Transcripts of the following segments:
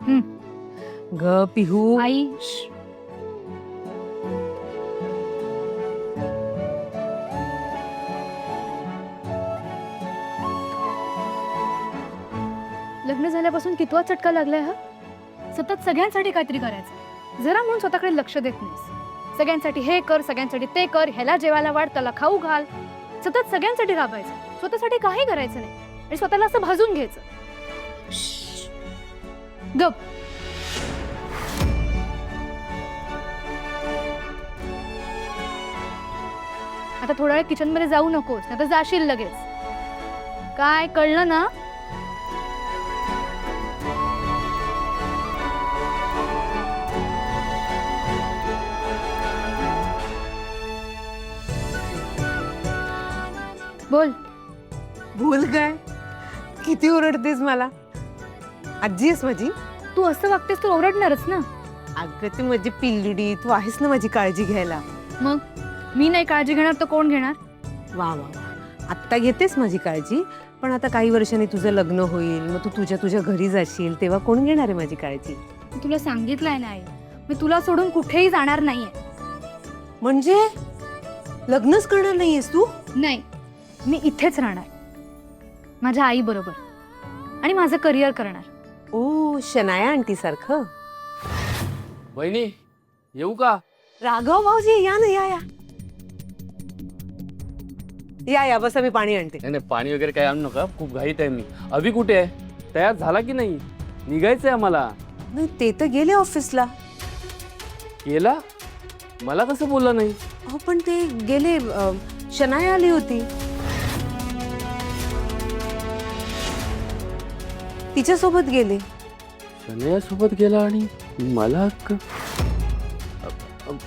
ग पिहू आई लग्न झाल्यापासून कितवा चटका लागलाय हा? सतत सगळ्यांसाठी काहीतरी करायचं, जरा म्हणून स्वतःकडे लक्ष देत नाहीस. सगळ्यांसाठी हे कर, सगळ्यांसाठी ते कर, ह्याला जेवायला वाढ, त्याला खाऊ घाल. सतत सगळ्यांसाठी राबायचं, स्वतःसाठी काही करायचं नाही आणि स्वतःला असं भाजून घ्यायचं. गप. आता थोडा वेळ किचन मध्ये जाऊ नकोस, नाही तर जाशील लगेच. काय कळलं ना? बोल. भूल काय? किती ओरडतेस मला? आजी आहेस माझी. तू असं वागतेस तर ओरडणारच ना. अगं ती माझी पिल्लुडी, तू आहेस ना माझी काळजी घ्यायला. मग मी नाही काळजी घेणार तर कोण घेणार? वा वा वा, आत्ता घेतेस माझी काळजी, पण आता काही वर्षांनी तुझं लग्न होईल, मग तू तुझ्या घरी जाशील, तेव्हा कोण घेणार आहे माझी काळजी? मी तुला सांगितलंय ना आई, मी तुला सोडून कुठेही जाणार नाहीये. म्हणजे लग्नच करणार नाहीयेस तू? नाही, मी इथेच राहणार माझ्या आई बरोबर आणि माझं करिअर करणार. ओ, शनाया आंटी सारखं. वहिनी येऊ का? राघव भाऊजी या ना, या या या या, बस मी पाणी आणते. नाही नाही, पाणी वगैरे काय आणू नका, खूप घाईत आहे मी. अभि कुठे आहे? तयार झाला की नाही? निघायचंय आम्हाला. नाही, ते तर गेले ऑफिसला. गेला? मला कसं बोलला नाही? हो पण ते गेले, शनाया आली होती, तिच्यासोबत गेले. सोबत गेला आणि मला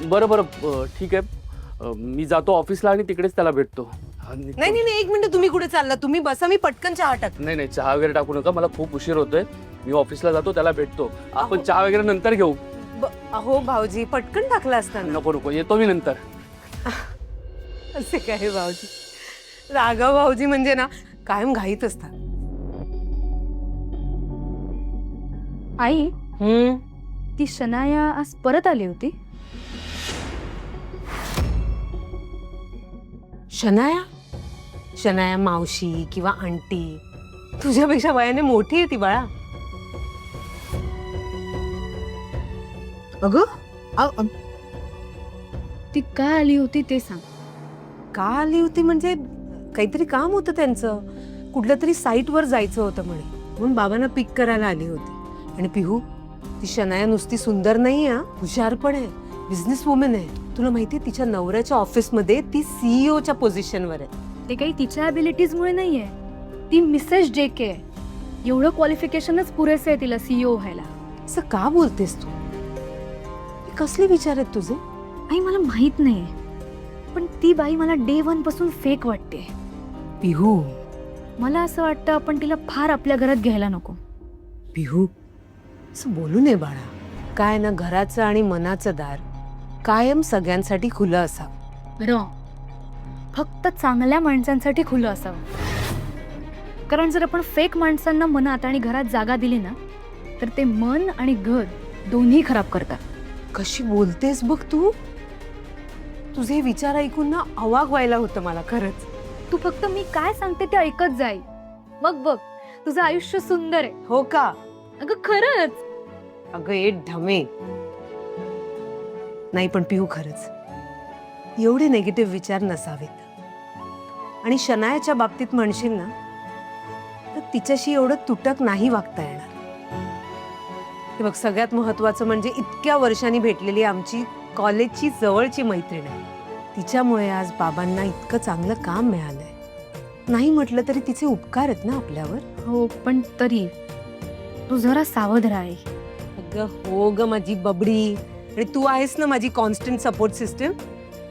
बरं बरं, ठीक आहे, मी जातो ऑफिसला आणि तिकडेच त्याला भेटतो. नाही नाही नाही, एक मिनिट, तुम्ही कुठे चालला? तुम्ही बसा, मी पटकन चहा टाक. नाही नाही, चहा वगैरे टाकू नका, मला खूप उशीर होतोय. मी ऑफिसला जातो, त्याला भेटतो. आपण अहो. चहा वगैरे नंतर घेऊ. अहो भाऊजी, पटकन टाकला असताना. नको नको, येतो मी नंतर. असे काय भाऊजी? राघव भाऊजी म्हणजे ना कायम घाईत असतात. आई, ती शनाया आज परत आली होती. शनाया? शनाया मावशी किंवा आंटी, तुझ्यापेक्षा वयाने मोठी आहे ती बाळा. अगं ती का आली होती ते सांग. का आली होती म्हणजे काहीतरी काम होतं त्यांचं, कुठल्या तरी साईटवर जायचं होतं म्हणे, म्हणून बाबांना पिक करायला आली होती. आणि पिहू, ती शनाया नुसती सुंदर नाही आहे, हुशार पण आहे, बिझनेस वुमन आहे. तुला माहितीये, तिच्या नवऱ्याच्या ऑफिसमध्ये ती CEO च्या पोझिशनवर आहे. ते काही तिच्या ॲबिलिटीजमुळे नाहीये, ती मिसेस JK आहे. एवढं क्वालिफिकेशनच पुरेसे आहे तिला CEO व्हायला. असं का बोलतेस तू? हे कसले विचार आहेत तुझे? आई मला माहित नाही, पण ती बाई मला डे 1 पासून फेक वाटते. पिहू, मला असं वाटतं आपण तिला फार आपल्या घरात घ्यायला नको. पिहू, असं बोलू नये बाळा. काय ना, घराचं आणि मनाचं दार कायम सगळ्यांसाठी खुलं असावं. रॉंग. फक्त चांगल्या माणसांसाठी खुलं असावं. कारण जर आपण फेक माणसांना मनात आणि घरात जागा दिली ना, तर ते मन आणि घर दोन्ही खराब करतात. कशी बोलतेस बघ तू. तुझे विचार ऐकून ना अवाक व्हायला होतं मला खरंच. तू फक्त मी काय सांगते ते ऐकत जाई, मग बघ तुझं आयुष्य सुंदर आहे. हो का? अगं खरंच. अगं ए ढमे. नाही पण पिहू, खरंच एवढे नेगेटिव्ह विचार नसावेत. आणि शनायाच्या बाबतीत म्हणशील ना, तर तिच्याशी एवढं तुटक नाही वागता येणार. हे बघ, सगळ्यात महत्वाचं म्हणजे इतक्या वर्षांनी भेटलेली आमची कॉलेजची जवळची मैत्रीण आहे. तिच्यामुळे आज बाबांना इतकं चांगलं काम मिळालंय. नाही म्हटलं तरी तिचे उपकार आहेत ना आपल्यावर. हो, पण तरी तू जरा सावध राहा. अगं हो ग माझी बबडी, आणि तू आहेस ना माझी कॉन्स्टंट सपोर्ट सिस्टम.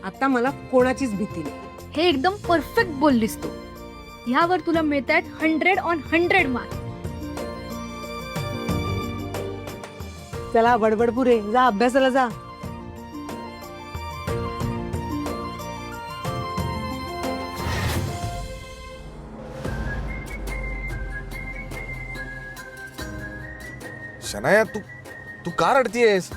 आता मला कोणाचीच भीती नाही. हे एकदम परफेक्ट बोललीस तू. ह्यावर तुला मिळतायत 100 on 100 मार्क. चला बडबड पुरे, जा अभ्यासाला जा. शनाया तू तू का रडतीयस?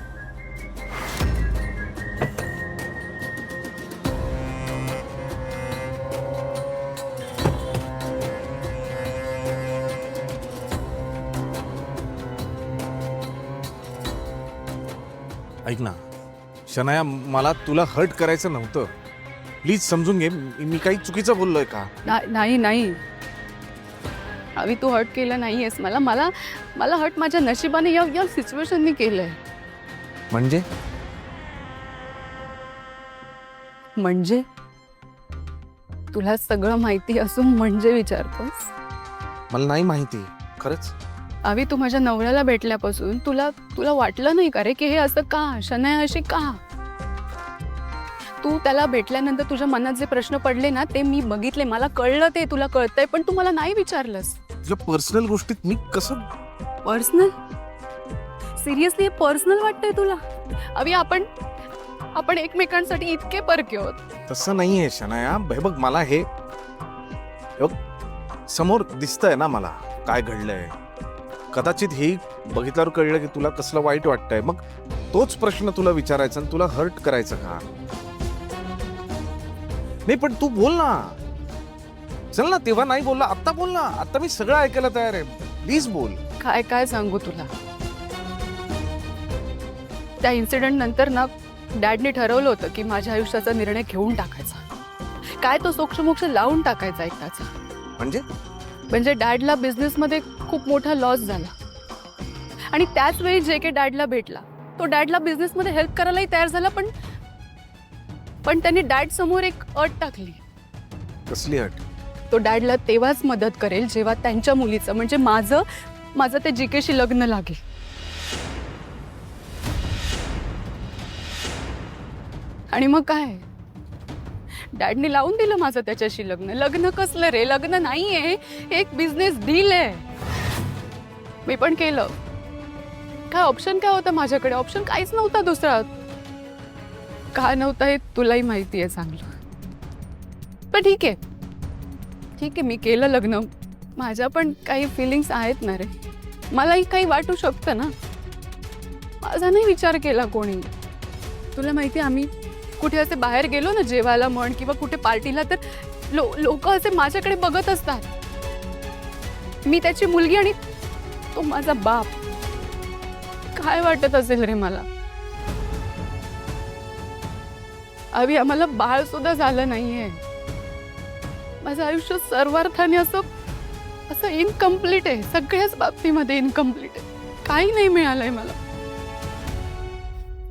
ऐक ना शनाया, मला तुला हर्ट करायचं नव्हतं. प्लीज समजून घे, मी काही चुकीचं बोललोय का? नाही नाही अवी, तू हर्ट केलं नाहीयेस मला. मला मला हर्ट माझ्या नशिबाने या सिच्युएशननी केलंय. म्हणजे तुला सगळं माहिती असून म्हणजे विचारतोस? मला नाही माहिती खरंच. अवी, तू माझ्या नवऱ्याला भेटल्यापासून तुला तुला वाटलं नाही का रे की हे असं का, शनाया अशी का? तू त्याला भेटल्यानंतर तुझ्या मनात जे प्रश्न पडले ना ते मी बघितले, मला कळलं, ते तुला कळतंय, पण तू मला नाही विचारलंस. तुझ्या पर्सनल गोष्टीत मी कसं? पर्सनल? सिरियसली हे पर्सनल वाटतंय तुला? अवी, आपण एकमेकांसाठी इतके परके आहोत. तसं नाहीये शनाया. हे बघ, मला हे बघ, समोर दिसतंय ना मला काय घडलंय. कदाचित हे बघितल्यावर कळलं की तुला कसलं वाईट वाटतंय. मग तोच प्रश्न तुला विचारायचा आणि तुला हर्ट करायचं का? नाही पण तू बोल ना. चल ना, तेव्हा नाही बोलला, आता बोल ना. आता मी सगळं ऐकायला तयार आहे. प्लीज बोल. काय काय सांगू तुला? त्या इन्सिडेंट नंतर ना डॅडने ठरवलं होतं की माझ्या आयुष्याचा निर्णय घेऊन टाकायचा. काय तो सोक्षमोक्ष लावून टाकायचा एकदाचा. म्हणजे डॅडला बिझनेसमध्ये खूप मोठा लॉस झाला आणि त्याच वेळी जे के डॅडला भेटला तो डॅडला बिझनेसमध्ये हेल्प करायलाही तयार झाला, पण त्यांनी डॅड समोर एक अट टाकली. कसली अट? तो डॅडला तेव्हाच मदत करेल जेव्हा त्यांच्या मुलीचं म्हणजे माझं ते जीकेशी लग्न लागेल. आणि मग काय, डॅडनी लावून दिलं माझं त्याच्याशी लग्न. लग्न कसलं रे, लग्न नाहीये, एक बिझनेस डील आहे. मी पण केलं. काय ऑप्शन काय होतं माझ्याकडे? ऑप्शन काहीच नव्हता दुसरा. का नव्हता हे तुलाही माहिती आहे चांगलं. पण ठीक आहे, मी केलं लग्न. माझ्या पण काही फिलिंग्स आहेत ना रे, मलाही काही वाटू शकतं ना. माझा नाही विचार केला कोणी. तुला माहिती, आम्ही कुठे असे बाहेर गेलो ना जेवायला म्हण किंवा कुठे पार्टीला, तर लोक असे माझ्याकडे बघत असतात. मी त्याची मुलगी आणि तो माझा बाप. काय वाटत असेल रे मला? अवी, आम्हाला बाळ सुद्धा झालं नाहीये. माझं आयुष्य सर्वार्थाने असं इनकम्प्लीट आहे. सगळ्याच बाबतीमध्ये इनकम्प्लीट आहे. काही नाही मिळालंय मला.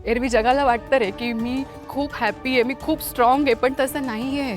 एरवी जगाला वाटतं रे की मी खूप हॅपी आहे, मी खूप स्ट्रॉंग आहे, पण तसं नाहीये.